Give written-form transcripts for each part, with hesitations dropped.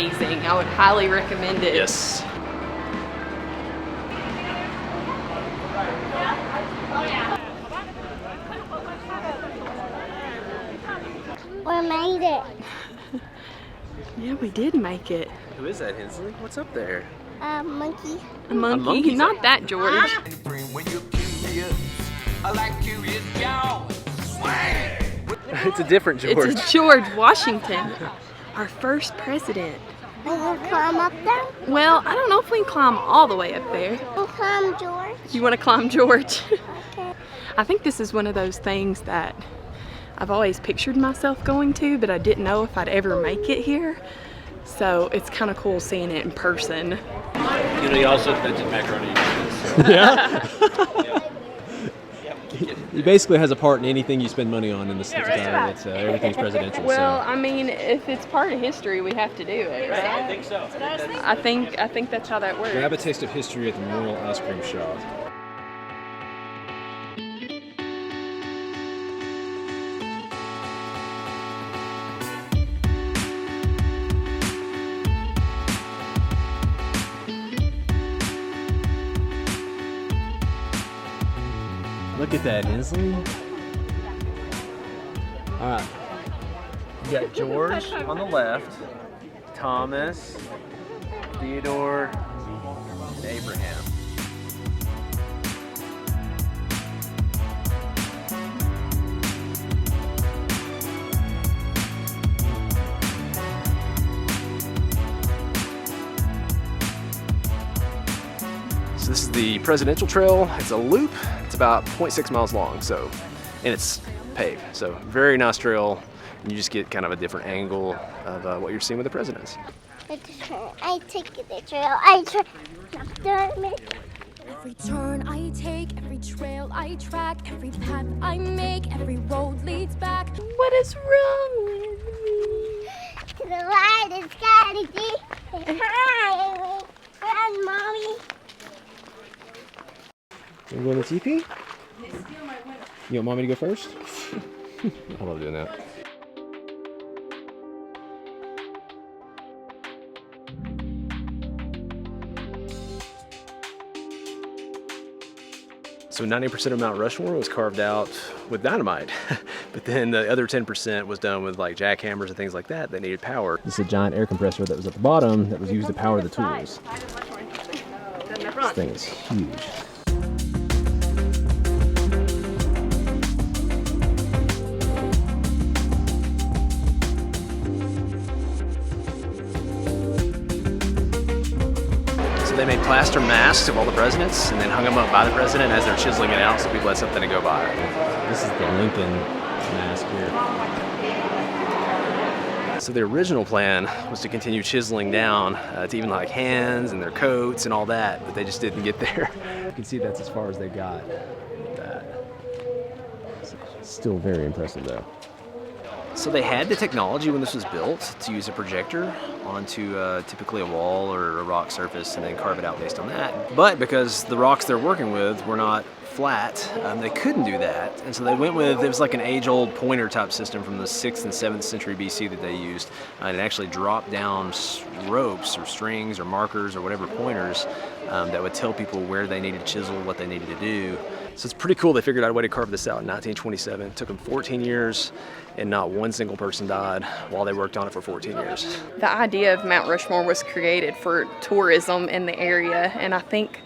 amazing. I would highly recommend it. Yes. We made it. Yeah, we did make it. Who is that, Hensley? What's up there? Monkey. A monkey. monkey's Not that, George. It's a different George. It's a George Washington, our first president. We can climb up there. Well, I don't know if we can climb all the way up there. We'll climb George. You want to climb George? Okay. I think this is one of those things that I've always pictured myself going to, but I didn't know if I'd ever make it here. So it's kind of cool seeing it in person. You know, he also invented macaroni and cheese. Yeah. He basically has a part in anything you spend money on in this town. It's everything's presidential. Well, I mean, if it's part of history, we have to do it, right? I think so. I think that's how that works. Grab a taste of history at the Memorial Ice Cream Shop. Look at that, Hensley. All right. You got George on the left, Thomas, Theodore, and Abraham. So this is the presidential trail. It's a loop. It's about 0.6 miles long, so, and it's paved. So very nice trail, and you just get kind of a different angle of what you're seeing with the presidents. I take the trail. I try. Every turn I take, every trail I track, every path I make, every road leads back. What is wrong with me? To the light, it's gotta be. Hi, run, mommy. You going to TP? You want mommy to go first? I love doing that. So 90% of Mount Rushmore was carved out with dynamite, but then the other 10% was done with like jackhammers and things like that that needed power. This is a giant air compressor that was at the bottom that was used to power the tools. This thing is huge. They made plaster masks of all the presidents and then hung them up by the president as they're chiseling it out so people had something to go by. This is the Lincoln mask here. So the original plan was to continue chiseling down to even like hands and their coats and all that, but they just didn't get there. You can see that's as far as they got. That. Still very impressive though. So they had the technology when this was built to use a projector onto typically a wall or a rock surface and then carve it out based on that. But because the rocks they're working with were not flat, they couldn't do that. And so they went with, it was like an age-old pointer type system from the 6th and 7th century BC that they used. And it actually dropped down ropes or strings or markers or whatever pointers that would tell people where they needed to chisel, what they needed to do. So it's pretty cool they figured out a way to carve this out in 1927. It took them 14 years and not one single person died while they worked on it for 14 years. The idea of Mount Rushmore was created for tourism in the area, and I think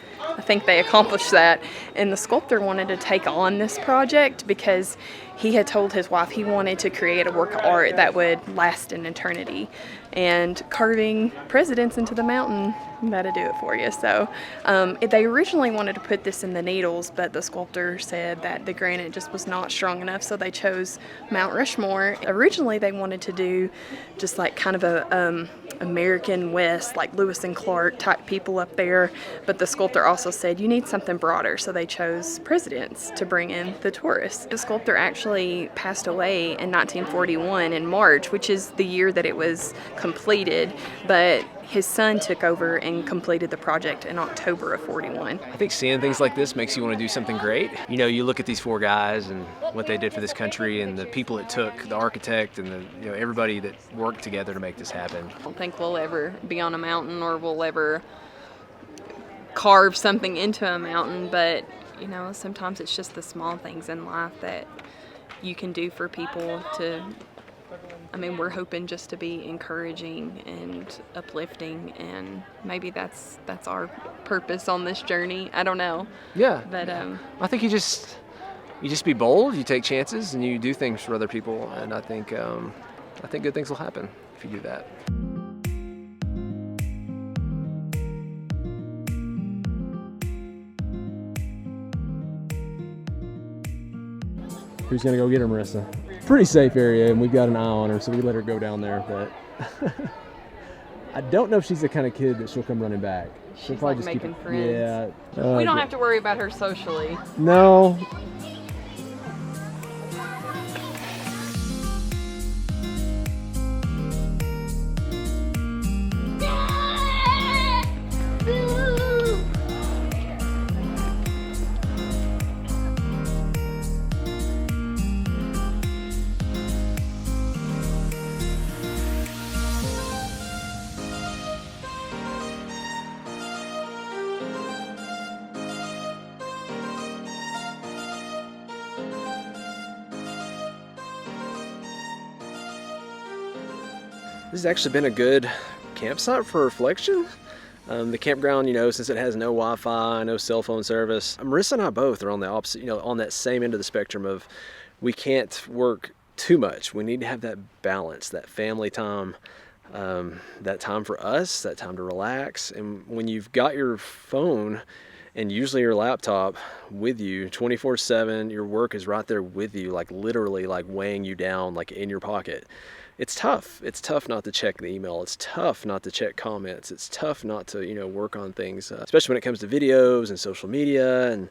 they accomplished that. And the sculptor wanted to take on this project because he had told his wife he wanted to create a work of art that would last an eternity. And carving presidents into the mountain, that'll do it for you. So they originally wanted to put this in the Needles, but the sculptor said that the granite just was not strong enough, so they chose Mount Rushmore. Originally they wanted to do just like kind of a American West, like Lewis and Clark type people up there, but the sculptor also said you need something broader, so they chose presidents to bring in the tourists. The sculptor actually actually passed away in 1941 in March, which is the year that it was completed, but his son took over and completed the project in October of 41. I think seeing things like this makes you want to do something great. You know, you look at these 4 guys and what they did for this country and the people it took, the architect and everybody that worked together to make this happen. I don't think we'll ever be on a mountain or we'll ever carve something into a mountain, but you know, sometimes it's just the small things in life that you can do for people to, I mean, we're hoping just to be encouraging and uplifting, and maybe that's our purpose on this journey. I don't know. Yeah. But I think you just be bold, you take chances, and you do things for other people, and I think good things will happen if you do that. Who's gonna go get her, Marissa? Pretty safe area, and we've got an eye on her, so we let her go down there. But I don't know if she's the kind of kid that she'll come running back. She'll she's like making friends. Yeah. We don't have to worry about her socially. No. This has actually been a good campsite for reflection. The campground, since it has no Wi-Fi, no cell phone service, Marissa and I both are on the opposite, on that same end of the spectrum of we can't work too much. We need to have that balance, that family time, that time for us, that time to relax. And when you've got your phone and usually your laptop with you 24/7, your work is right there with you, like literally like weighing you down, like in your pocket. It's tough. It's tough not to check the email. It's tough not to check comments. It's tough not to, work on things, especially when it comes to videos and social media and,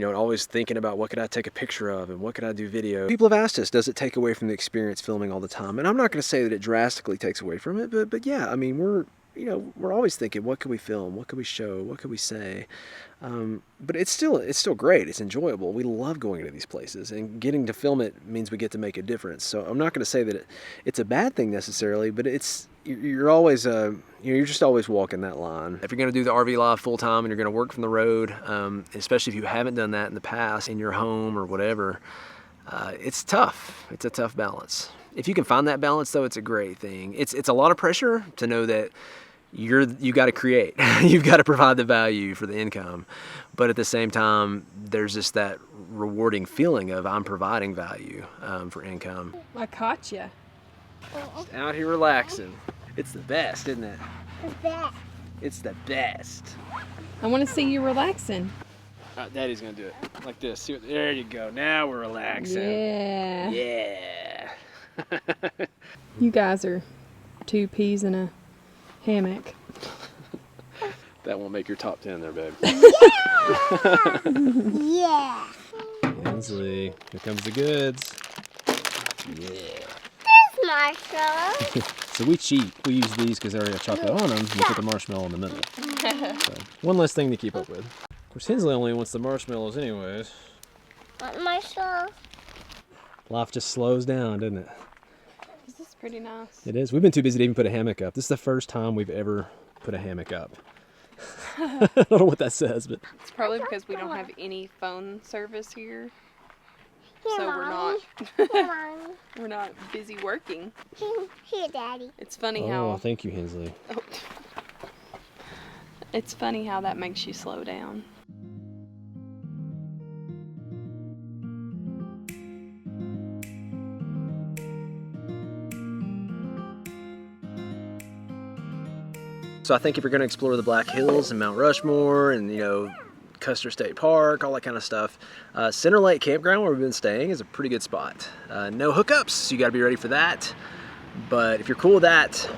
always thinking about what could I take a picture of and what could I do video. People have asked us, does it take away from the experience filming all the time? And I'm not going to say that it drastically takes away from it, but yeah, I mean, we're always thinking, what can we film? What can we show? What can we say? But it's still great. It's enjoyable. We love going to these places, and getting to film it means we get to make a difference. So I'm not going to say that it's a bad thing necessarily, but you're always you're just always walking that line. If you're going to do the RV life full time and you're going to work from the road, especially if you haven't done that in the past in your home or whatever, it's tough. It's a tough balance. If you can find that balance, though, it's a great thing. It's a lot of pressure to know that you got to create. You've got to provide the value for the income, but at the same time, there's just that rewarding feeling of I'm providing value for income. I caught you. Just out here relaxing. It's the best, isn't it? The best. It's the best. I want to see you relaxing. Daddy's gonna do it like this. There you go. Now we're relaxing. Yeah. Yeah. You guys are 2 peas in a hammock. That won't make your top 10 there, babe. Yeah. Hensley, here comes the goods. Yeah. There's marshmallows. So we cheat. We use these because they already have chocolate on them. We put the marshmallow in the middle. So, one less thing to keep up with. Of course, Hensley only wants the marshmallows anyways. Want marshmallows? Life just slows down, doesn't it? This is pretty nice. It is. We've been too busy to even put a hammock up. This is the first time we've ever put a hammock up. I don't know what that says, but It's probably because we don't have any phone service here, Here, so Mommy. Here, Mommy. we're not busy working. Here, Daddy. It's funny oh, how thank you, Hensley. it's funny how that makes you slow down. So I think if you're going to explore the Black Hills and Mount Rushmore and, Custer State Park, all that kind of stuff, Center Lake Campground, where we've been staying, is a pretty good spot. No hookups, so you got to be ready for that. But if you're cool with that,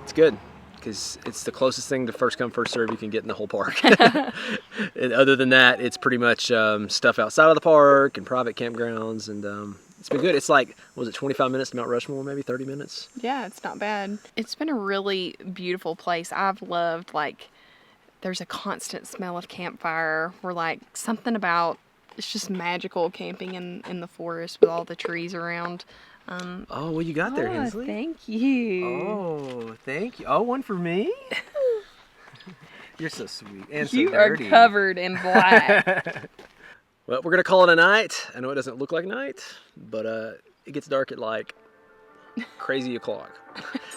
it's good. because it's the closest thing to first come first serve you can get in the whole park. And other than that, it's pretty much stuff outside of the park and private campgrounds, and it's been good. It's like, was it 25 minutes to Mount Rushmore, maybe 30 minutes? Yeah, it's not bad. It's been a really beautiful place. I've loved, like, there's a constant smell of campfire. We're like, something about, it's just magical camping in the forest with all the trees around. Oh, well, you got there, Hensley. Thank you. Oh, thank you. Oh, one for me? You're so sweet and so You dirty. are covered in black. Well, we're going to call it a night. I know it doesn't look like night, but it gets dark at like crazy o'clock.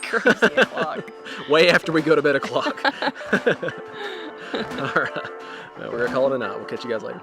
Crazy o'clock. Way after we go to bed o'clock. All right. Well, we're going to call it a night. We'll catch you guys later.